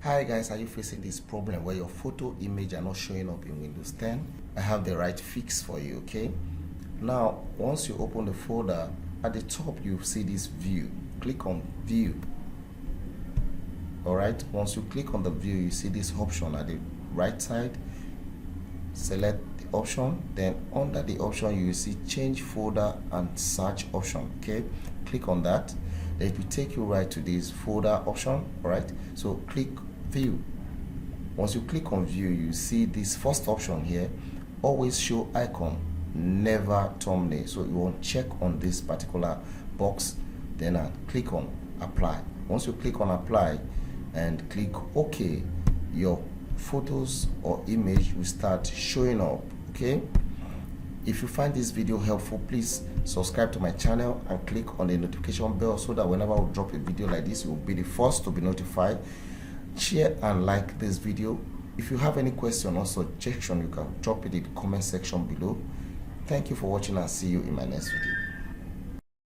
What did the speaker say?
Hi guys, are you facing this problem where your photo image are not showing up in Windows 10? I have the right fix for you, okay? Now, once you open the folder, at the top you see this view. Click on view. Alright, once you click on the view, you see this option at the right side. Select the option, then under the option you will see change folder and search option, okay? Click on that. Then it will take you right to this folder option. Alright, so click view. Once you click on view, you see this first option here, always show icon, never thumbnail. So you want to check on this particular box, then click on apply. Once you click on apply and click OK, your photos or image will start showing up, okay? If you find this video helpful, please subscribe to my channel and click on the notification bell so that whenever I drop a video like this, you will be the first to be notified. Share and like this video. If you have any question or suggestion, you can drop it in the comment section below. Thank you for watching and see you in my next video.